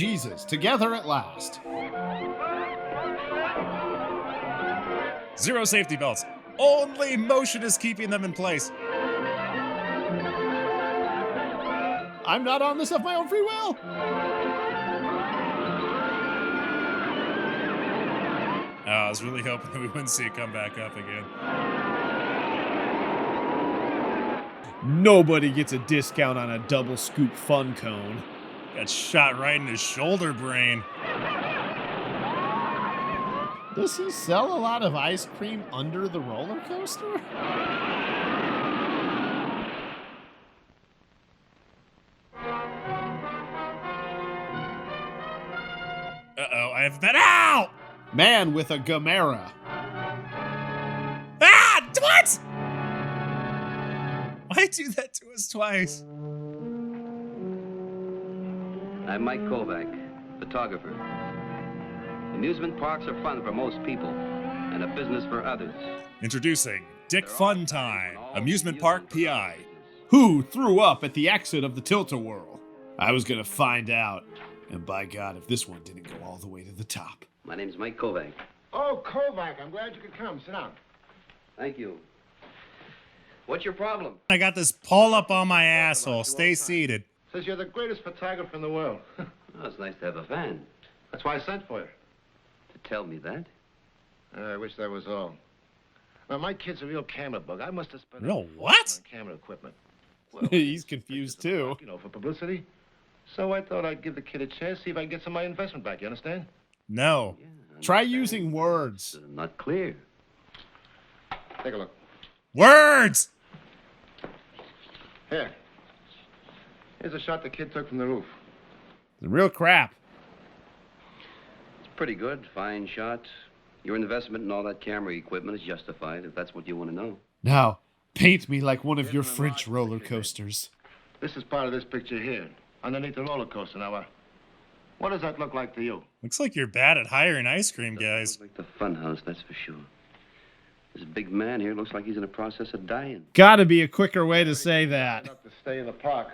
Jesus, together at last. Zero safety belts. Only motion is keeping them in place. I'm not on this of my own free will. I was really hoping that we wouldn't see it come back up again. Nobody gets a discount on a double scoop fun cone. Got shot right in his shoulder brain. Does he sell a lot of ice cream under the roller coaster? Uh-oh, I have been out! Man with a Gamera. Ah! What? Why do that to us twice? I'm Mike Kovac, photographer. Amusement parks are fun for most people, and a business for others. Introducing Dick Fun Time, amusement park PI. Who threw up at the exit of the Tilt-A-Whirl? I was gonna find out. And by God, if this one didn't go all the way to the top. My name's Mike Kovac. Oh, Kovac, I'm glad you could come. Sit down. Thank you. What's your problem? I got this pull up on my asshole. Stay seated. Says you're the greatest photographer in the world. Oh, it's nice to have a fan. That's why I sent for you. To tell me that? I wish that was all. Now, my kid's a real camera bug. I must have spent Real what? on camera equipment. He's confused too. You know, for publicity. So I thought I'd give the kid a chance, see if I can get some of my investment back. You understand? No. Yeah, Try using words. not clear. Take a look. Words! Here. Here's a shot the kid took from the roof. The real crap. It's pretty good. Fine shot. Your investment in all that camera equipment is justified, if that's what you want to know. Now, paint me like one of your French roller coasters. This is part of this picture here, underneath the roller coaster. Now, what does that look like to you? Looks like you're bad at hiring ice cream guys. Like the fun house, that's for sure. This big man here looks like he's in the process of dying. Gotta be a quicker way to say that. Enough to stay in the park.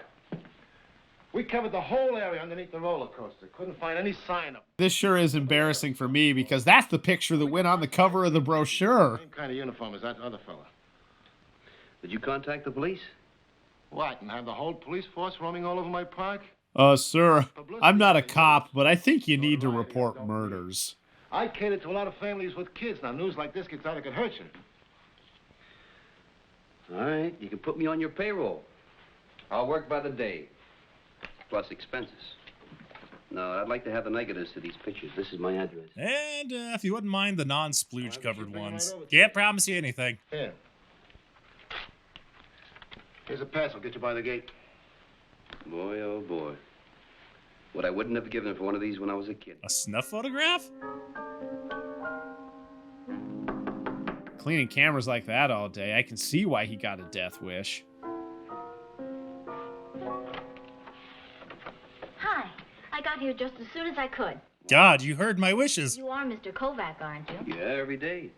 We covered the whole area underneath the roller coaster. Couldn't find any sign of. This sure is embarrassing for me because that's the picture that went on the cover of the brochure. Same kind of uniform as that other fella. Did you contact the police? What, and have the whole police force roaming all over my park? Sir, I'm not a cop, but I think you need to report murders. I cater to a lot of families with kids. Now, news like this gets out, it could hurt you. All right, you can put me on your payroll. I'll work by the day, plus expenses. No, I'd like to have the negatives to these pictures. This is my address. And if you wouldn't mind the non-splooge covered ones. Can't promise you anything. Here. Here's a pass. I'll get you by the gate. Boy, oh boy. What I wouldn't have given for one of these when I was a kid. A snuff photograph? Cleaning cameras like that all day, I can see why he got a death wish. Hi. I got here just as soon as I could. God, you heard my wishes. You are Mr. Kovac, aren't you? Yeah, every day.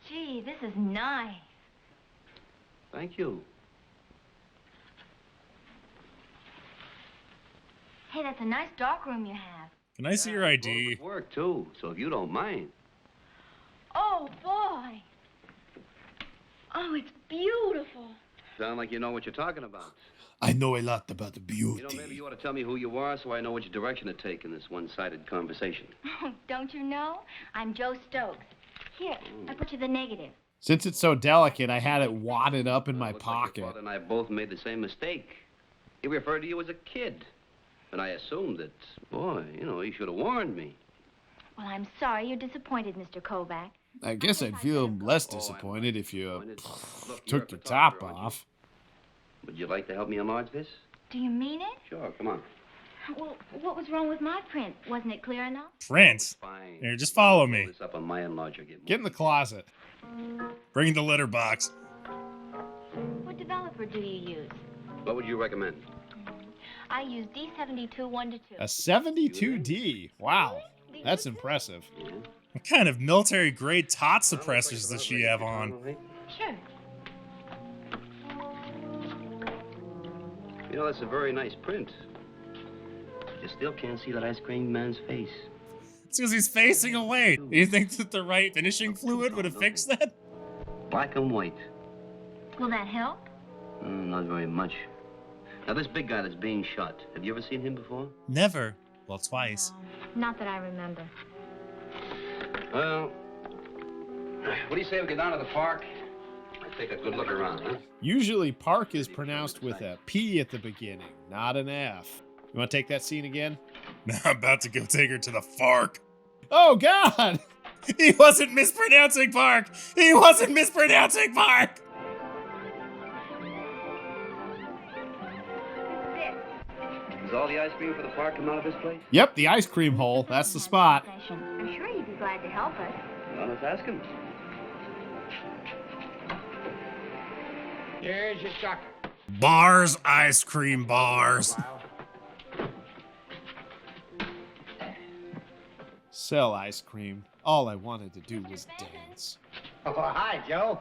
Gee, this is nice. Thank you. Hey, that's a nice dark room you have. Can I see your ID? It work, too, so if you don't mind. Oh, boy. Oh, it's beautiful. Sound like you know what you're talking about. I know a lot about the You know, beauty. maybe you ought to tell me who you are so I know which direction to take in this one-sided conversation. Oh, don't you know? I'm Joe Stokes. Here, I put you the negative. Since it's so delicate, I had it wadded up in my Looks like pocket. your father and I both made the same mistake. He referred to you as a kid. And I assumed that, boy, you know, he should have warned me. Well, I'm sorry you're disappointed, Mr. Kovac. I guess I'd feel less disappointed if you Look, you're took a the top photographer, aren't you? off. Would you like to help me enlarge this? Do you mean it? Sure, come on. Well, what was wrong with my print? Wasn't it clear enough? Prince. Fine. Here, just follow Pull me. this up on my enlarger. Get in the closet. Bring the litter box. What developer do you use? What would you recommend? I use D72 1:2. A 72D. Wow, that's impressive. Yeah. What kind of military-grade tot suppressors does she have on? Sure. You know, that's a very nice print. You still can't see that ice cream man's face. It's because he's facing away. You think that the right finishing fluid would have fixed that? Black and white. Will that help? Not very much. Now, this big guy that's being shot, have you ever seen him before? Never. Well, twice. Not that I remember. Well, what do you say we get down to the park? Take a good look around, huh? Usually park is pronounced with a P at the beginning, not an F. You want to take that scene again? Now I'm about to go take her to the Fark. Oh, God! He wasn't mispronouncing Park! He wasn't mispronouncing Park! Does all the ice cream for the park come out of this place? Yep, the ice cream hole. That's the spot. I'm sure he'd be glad to help us. Well, let's ask him. Here's your chocolate. Bars, ice cream bars. Sell ice cream. All I wanted to do was dance. Oh, hi, Joe.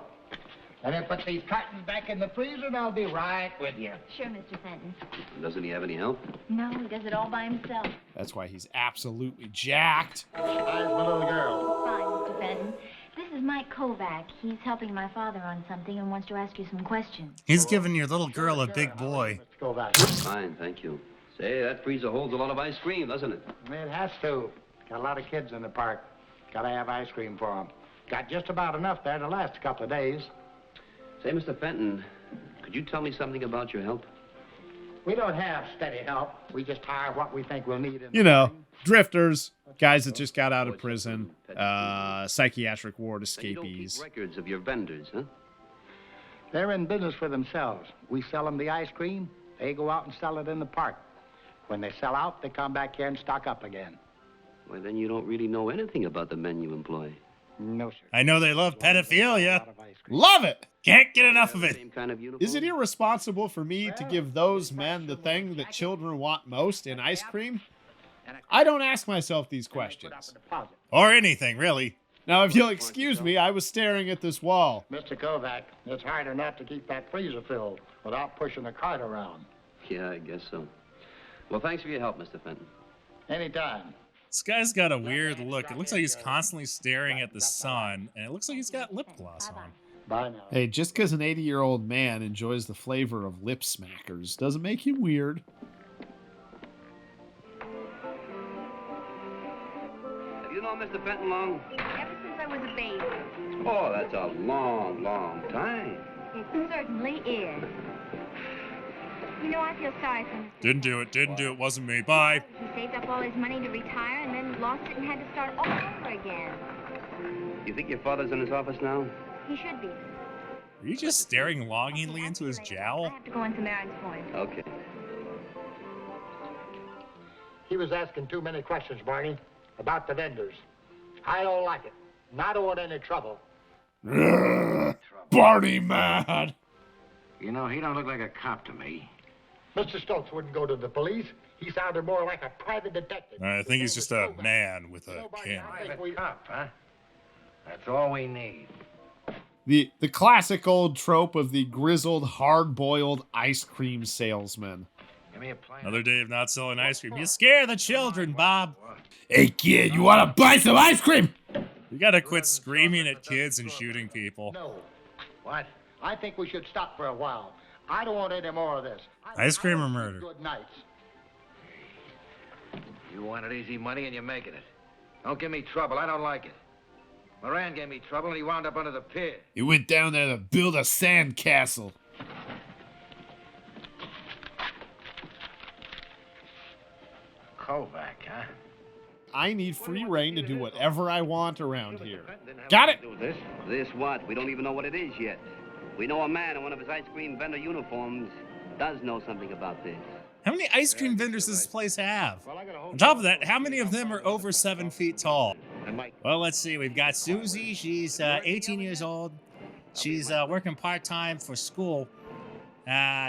Let me put these cartons back in the freezer and I'll be right with you. Sure, Mr. Fenton. Doesn't he have any help? No, he does it all by himself. That's why he's absolutely jacked. How's my little girl? Fine, Mr. Fenton. This is Mike Kovac. He's helping my father on something and wants to ask you some questions. He's giving your little girl a big boy. Let's go back. Fine, thank you. Say, that freezer holds a lot of ice cream, doesn't it? It has to. Got a lot of kids in the park. Gotta have ice cream for them. Got just about enough there to last a couple of days. Say, Mr. Fenton, could you tell me something about your help? We don't have steady help. We just hire what we think we'll need. You know, drifters, guys that just got out of prison, psychiatric ward And you don't keep escapees. records of your vendors, huh? They're in business for themselves. We sell them the ice cream. They go out and sell it in the park. When they sell out, they come back here and stock up again. Well, then you don't really know anything about the men you employ. No, sir. I know they love pedophilia. Lot of ice cream. Love it! Can't get enough of it. Same kind of uniform? Is it irresponsible for me to give those men the thing that children want most in ice cream? I don't ask myself these Put up questions. a deposit. Or anything, really. Now, if you'll excuse me, I was staring at this wall. Mr. Kovac, it's hard enough to keep that freezer filled without pushing the cart around. Yeah, I guess so. Well, thanks for your help, Mr. Fenton. Anytime. This guy's got a weird look. It looks like he's constantly staring at the sun, and it looks like he's got lip gloss on. Bye now. Hey, just because an 80-year-old man enjoys the flavor of lip smackers doesn't make him weird. Have you known Mr. Fenton long? Ever since I was a baby. Oh, that's a long, long time. It certainly is. You know, I feel sorry for Mr. Didn't do it, didn't do it, wasn't me. Bye. He saved up all his money to retire and then lost it and had to start all over again. You think your father's in his office now? He should be. Are you just staring longingly into his I jowl? have to go on some errands for him. Okay. He was asking too many questions, Barney, about the vendors. I don't like it. And I don't want any trouble. Barney mad! You know, he don't look like a cop to me. Mr. Stokes wouldn't go to the police. He sounded more like a private detective. I think he's just a man with a Nobody camera. I think Private cop, huh? That's all we need. The classic old trope of the grizzled, hard-boiled ice cream salesman. Give me a plan. Another day of not selling ice cream. You scare the children, Bob. Hey kid, you wanna buy some ice cream? You gotta quit screaming at kids and shooting people. No. What? I think we should stop for a while. I don't want any more of this. Ice cream I or want murder? Good nights. You wanted easy money and you're making it. Don't give me trouble. I don't like it. Moran gave me trouble and he wound up under the pier. He went down there to build a sand castle. Kovac, huh? I need free reign to do whatever I want around here. Got it? Do this? This what? We don't even know what it is yet. We know a man in one of his ice cream vendor uniforms does know something about this. How many ice cream vendors does this place have? On top of that, how many of them are over 7 feet tall? Well, let's see. We've got Susie. She's 18 years old. She's working part-time for school.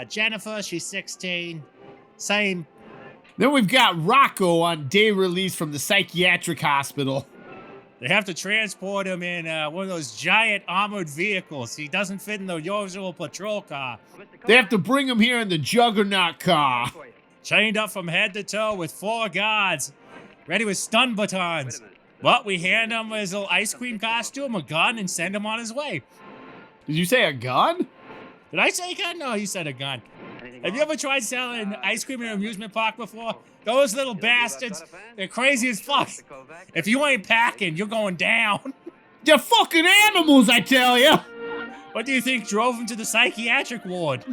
Jennifer, she's 16. Same. Then we've got Rocco on day release from the psychiatric hospital. They have to transport him in one of those giant armored vehicles. He doesn't fit in the usual patrol car. They have to bring him here in the Juggernaut car. Chained up from head to toe with 4 guards, ready with stun batons. Well, we hand him his little ice cream costume, a gun, and send him on his way. Did you say a gun? Did I say gun? No, you said a gun. Have you ever tried selling ice cream in an amusement park before? Those little bastards, they're crazy as fuck. If you ain't packing, you're going down. You're fucking animals, I tell you. What do you think drove him to the psychiatric ward?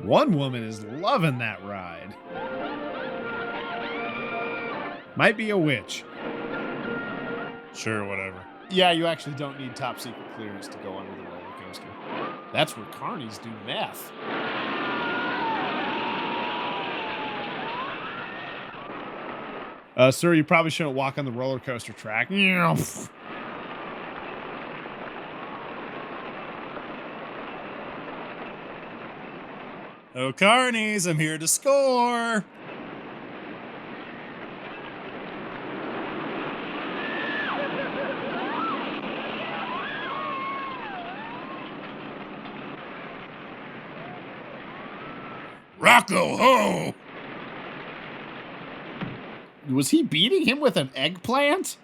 One woman is loving that ride. Might be a witch. Sure, whatever. Yeah, you actually don't need top secret clearance to go under the roller coaster. That's where carnies do meth. Sir, you probably shouldn't walk on the roller coaster track. Oh, carnies, I'm here to score. Rocco ho! Was he beating him with an eggplant?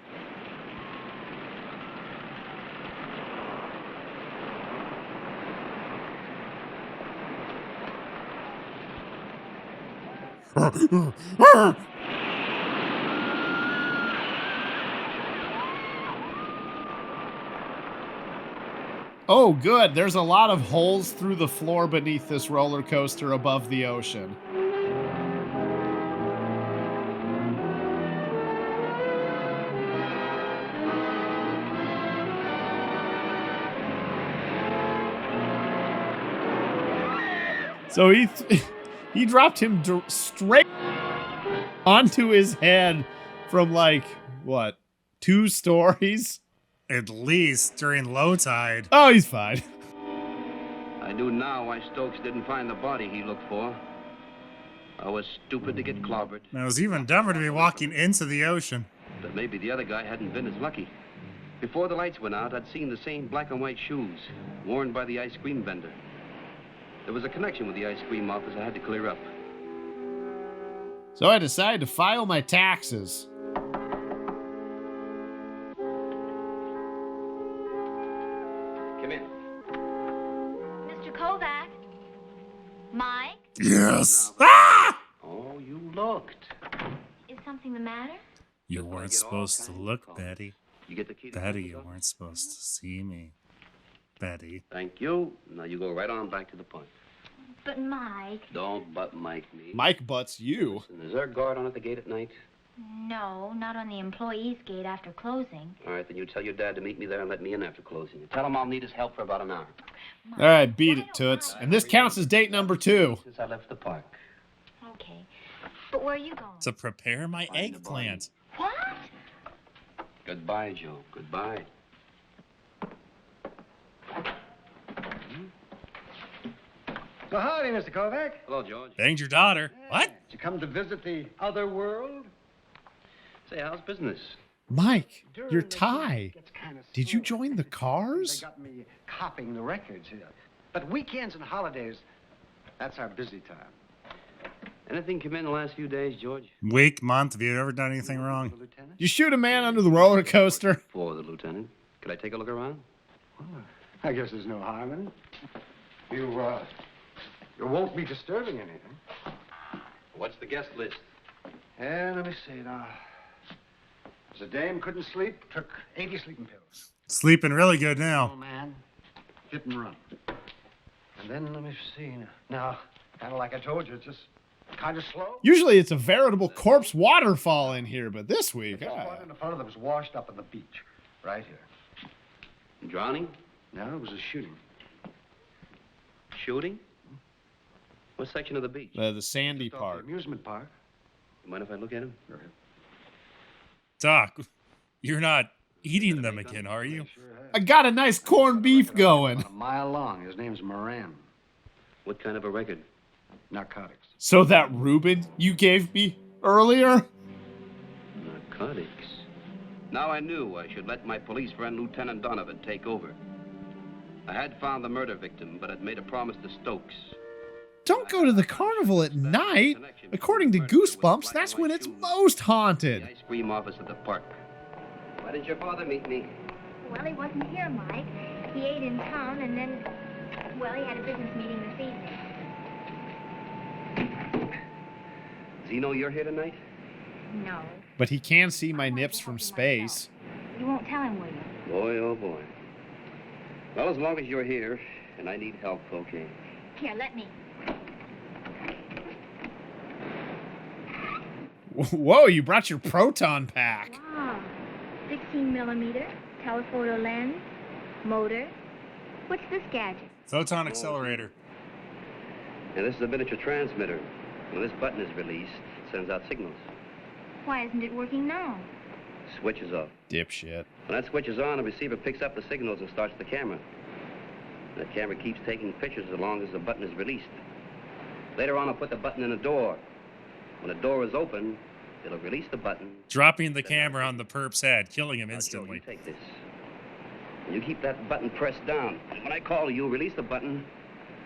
Oh, good. There's a lot of holes through the floor beneath this roller coaster above the ocean. So he dropped him straight onto his head from like, what, 2 stories? At least during low tide. Oh, he's fine. I knew now why Stokes didn't find the body he looked for. I was stupid to get clobbered. It was even dumber to be walking into the ocean. But maybe the other guy hadn't been as lucky. Before the lights went out, I'd seen the same black and white shoes worn by the ice cream vendor. There was a connection with the ice cream office I had to clear up. So I decided to file my taxes. Come in. Mr. Kovac? Mike? Yes. Ah! Oh, you looked. Is something the matter? You weren't supposed to look, Betty. You get the key to Betty, the you door? weren't supposed to see me. Betty. Thank you. Now you go right on back to the point. But Mike... Don't butt Mike me. Mike butts you. Listen, is there a guard on at the gate at night? No, not on the employees' gate after closing. All right, then you tell your dad to meet me there and let me in after closing. And tell him I'll need his help for about an hour. Mike, All right, beat why it, don't Toots. I- And this counts as date number 2. Since I left the park. Okay. But where are you going? To prepare my Find the eggplant. What? Goodbye, Joe. Goodbye. So howdy, Mr. Kovac. Hello, George. Banged your daughter. What? Did you come to visit the other world? Say, how's business? Mike, During your the week, tie. it gets kinda Did you slow. join the They Cars? got me copying the records here. But weekends and holidays, that's our busy time. Anything come in the last few days, George? Week, month, have you ever done anything The wrong? lieutenant? You shoot a man under the roller coaster? For the lieutenant. Could I take a look around? Well, I guess there's no harm in it. You won't be disturbing anything. What's the guest list? And let me see now. There's a dame couldn't sleep, took 80 sleeping pills. Sleeping really good now. Oh, man, hit and run. And then let me see now. Kind of like I told you, it's just kind of slow. Usually it's a veritable corpse waterfall in here, but this week, The part in the front of them was washed up on the beach, right here. Drowning? No, it was a shooting. Shooting? What section of the beach? the sandy Just off the part. amusement park. You mind if I look at him? Go ahead. Doc, you're not eating them again, are you? Sure have. I got a nice corned beef going. About a mile long. His name's Moran. What kind of a record? Narcotics. So that Reuben you gave me earlier? narcotics. Now I knew I should let my police friend Lieutenant Donovan take over. I had found the murder victim, but had made a promise to Stokes. Don't go to the carnival at night. According to Goosebumps, that's when it's most haunted. The ice cream office at the park. Why didn't your father meet me? Well, he wasn't here, Mike. He ate in town, and then, well, he had a business meeting this evening. Does he know you're here tonight? No. But he can see my nips from space. You won't tell him, will you? Boy, oh boy. Well, as long as you're here, and I need help, okay. Here, let me. Whoa, you brought your proton pack. Wow. 16 millimeter, telephoto lens, motor. What's this gadget? Photon accelerator. And this is a miniature transmitter. When this button is released, it sends out signals. Why isn't it working now? Switch is off. Dipshit. When that switch is on, the receiver picks up the signals and starts the camera. That camera keeps taking pictures as long as the button is released. Later on, I'll put the button in the door. When the door is open, it'll release the button. Dropping the camera on the perp's head, killing him Now, Joe, instantly. you take this. And you keep that button pressed down. And when I call you, release the button,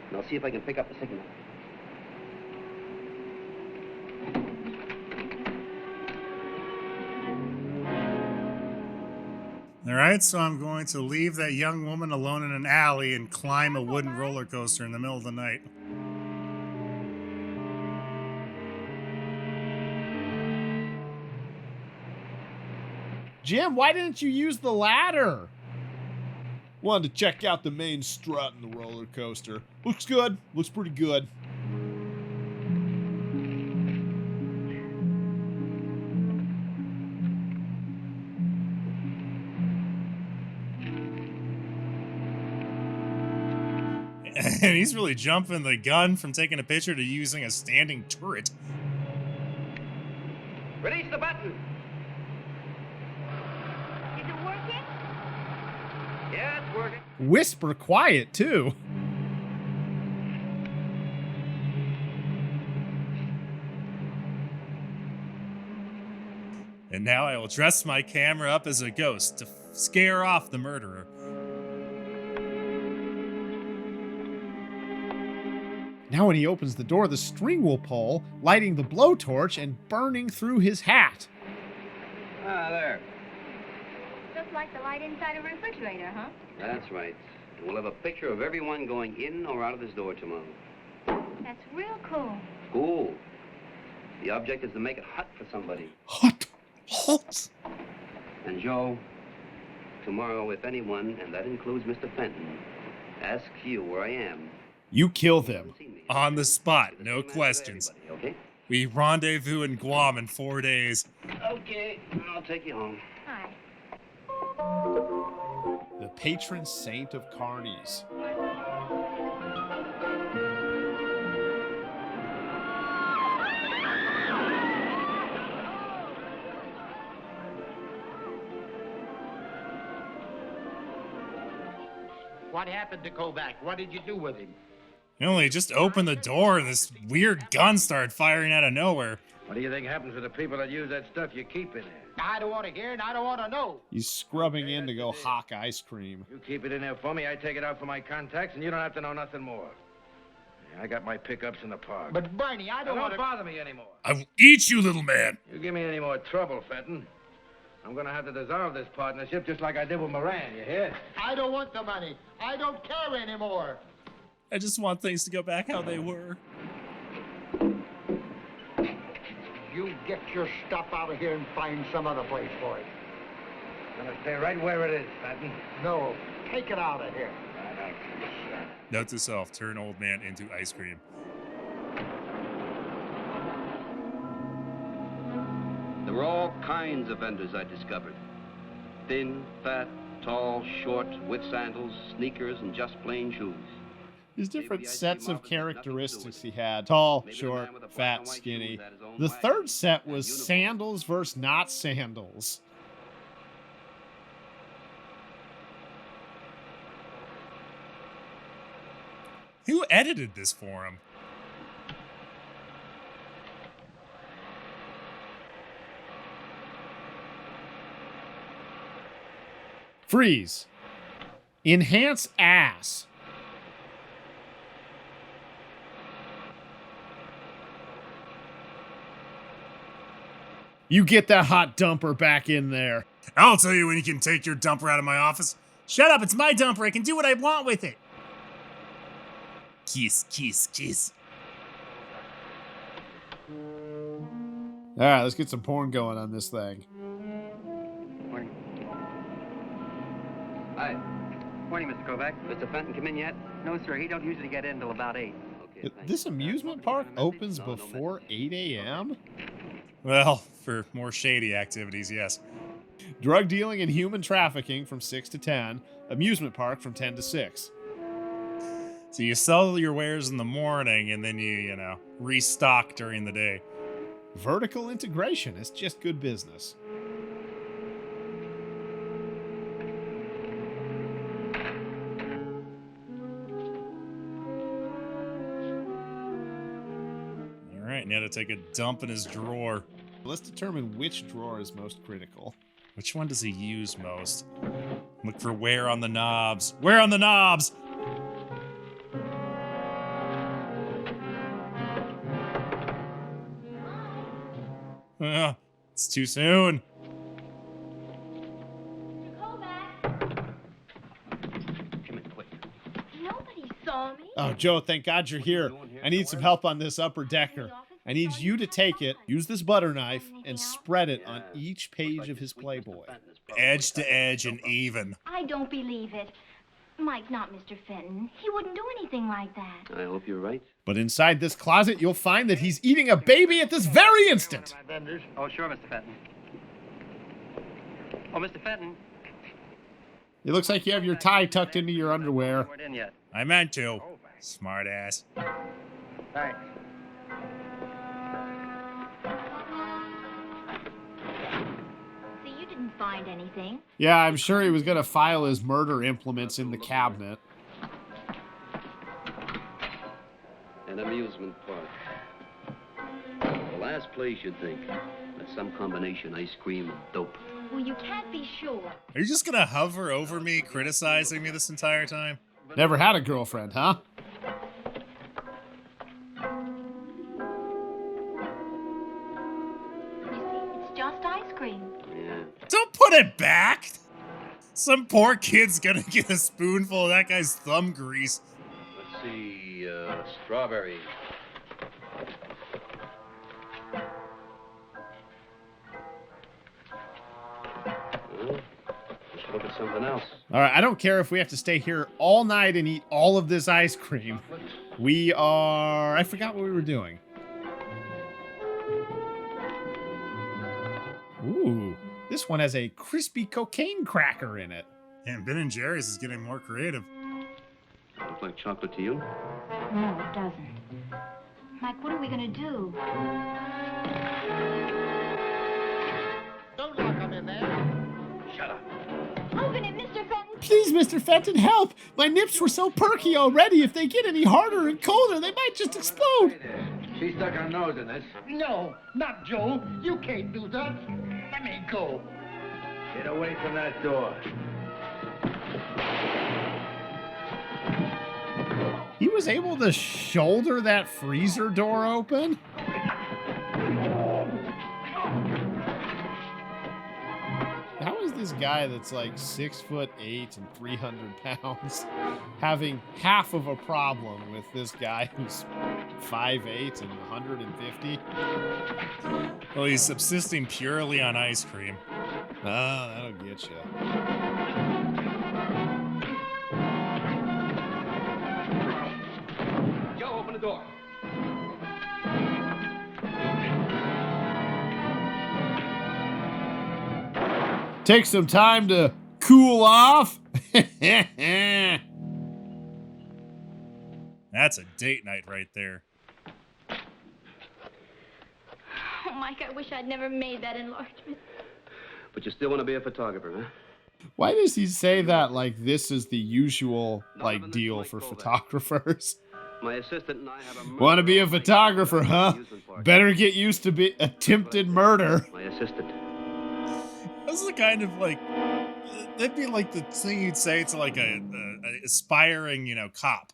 and I'll see if I can pick up the signal. All right, so I'm going to leave that young woman alone in an alley and climb a wooden roller coaster in the middle of the night. Jim, why didn't you use the ladder? Wanted to check out the main strut in the roller coaster. Looks good. Looks pretty good. And he's really jumping the gun from taking a picture to using a standing turret. Release the button. Is it working? Yeah, it's working. Whisper quiet, too. And now I will dress my camera up as a ghost to scare off the murderer. Now when he opens the door, the string will pull, lighting the blowtorch and burning through his hat. Ah, there. Just like the light inside a refrigerator, huh? That's right. And we'll have a picture of everyone going in or out of this door tomorrow. That's real cool. Cool. The object is to make it hot for somebody. Hot. Hot. And Joe, tomorrow, if anyone, and that includes Mr. Fenton, asks you where I am, You kill them. On the spot, no questions. Okay? We rendezvous in Guam in 4 days. Okay, I'll take you home. Hi. The patron saint of carnies. What happened to Kovac? What did you do with him? You only just opened the door and this weird gun started firing out of nowhere. What do you think happens to the people that use that stuff you keep in there? I don't want to hear and I don't want to know. He's scrubbing in to go hawk ice cream. You keep it in there for me, I take it out for my contacts, and you don't have to know nothing more. I got my pickups in the park. But Barney, I don't want Don't to... bother me anymore. I will eat you, little man. You give me any more trouble, Fenton, I'm gonna have to dissolve this partnership just like I did with Moran, you hear? I don't want the money. I don't care anymore. I just want things to go back how they were. You get your stuff out of here and find some other place for it. I'm gonna stay right where it is, Fenton. No, take it out of here. Note to self, turn old man into ice cream. There were all kinds of vendors I discovered. Thin, fat, tall, short, with sandals, sneakers, and just plain shoes. There's different sets of characteristics he had. Tall, short, fat, skinny. The third set was sandals versus not sandals. Who edited this for him? Freeze. Enhance ass. You get that hot dumper back in there. I'll tell you when you can take your dumper out of my office. Shut up, it's my dumper. I can do what I want with it. Kiss, kiss, kiss. All right, let's get some porn going on this thing. Morning. Hi. Morning, Mr. Kovac. Mr. Fenton come in yet? No, sir. He don't usually get in till about 8. Okay, thanks. This amusement park opens before 8 a.m.? Well, for more shady activities, yes. Drug dealing and human trafficking from 6 to 10. Amusement park from 10 to 6. So you sell your wares in the morning and then you know, restock during the day. Vertical integration is just good business. All right, now to take a dump in his drawer. Let's determine which drawer is most critical. Which one does he use most? Look for wear on the knobs. Wear on the knobs! It's too soon. Mr. Kovac, Come in quick. nobody saw me. Oh, Joe, thank God you're here. I need some help on this upper decker. I need you to take it, use this butter knife, and spread it on each page of his Playboy. Edge to edge and even. I don't believe it. Mike, not Mr. Fenton. He wouldn't do anything like that. I hope you're right. But inside this closet, you'll find that he's eating a baby at this very instant. Oh, sure, Mr. Fenton. Oh, Mr. Fenton. It looks like you have your tie tucked into your underwear. Weren't in yet. I meant to. Smart ass. Thanks. See, you didn't find anything. Yeah, I'm sure he was going to file his murder implements in the cabinet. An amusement park. The last place you'd think. That's some combination ice cream and dope. Well, you can't be sure. Are you just gonna hover over me, criticizing me this entire time? Never had a girlfriend, huh? You see, it's just ice cream. Yeah. Don't put it back! Some poor kid's gonna get a spoonful of that guy's thumb grease. Let's see, strawberry. Well, let's look at something else. All right, I don't care if we have to stay here all night and eat all of this ice cream. We are... I forgot what we were doing. Ooh, this one has a crispy cocaine cracker in it. And Ben & Jerry's is getting more creative. Look like chocolate to you? No, it doesn't. Mike, what are we gonna do? Don't lock them in there. Shut up. Open it, Mr. Fenton! Please, Mr. Fenton, help! My nips were so perky already. If they get any harder and colder, they might just explode. She stuck her nose in this. No, not Joe. You can't do that. Let me go. Get away from that door. He was able to shoulder that freezer door open? How is this guy that's like 6'8" and 300 pounds having half of a problem with this guy who's 5'8" and 150? Well, he's subsisting purely on ice cream. Ah, that'll get you. Joe, open the door. Take some time to cool off. That's a date night right there. Oh, Mike, I wish I'd never made that enlargement. But you still want to be a photographer, huh? Why does he say that like this is the usual like deal for photographers? My assistant and I have a... Want to be a photographer, huh? Better get used to attempted murder. My assistant. This is the kind of, like, that'd be like the thing you'd say to like a aspiring, cop.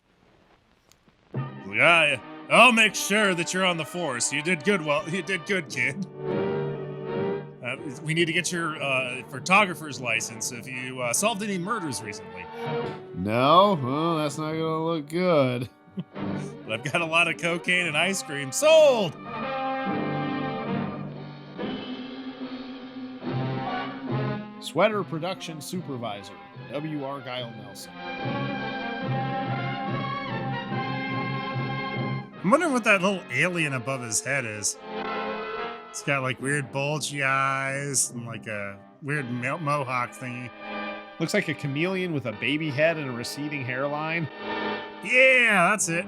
Like, I'll make sure that you're on the force. You did good. Well, you did good, kid. We need to get your photographer's license if you solved any murders recently. No? Well, that's not gonna look good. But I've got a lot of cocaine and ice cream. Sold! Sweater production supervisor, W. Argyle Nelson. I'm wondering what that little alien above his head is. It's got like weird bulgy eyes and like a weird mohawk thingy. Looks like a chameleon with a baby head and a receding hairline. Yeah, that's it.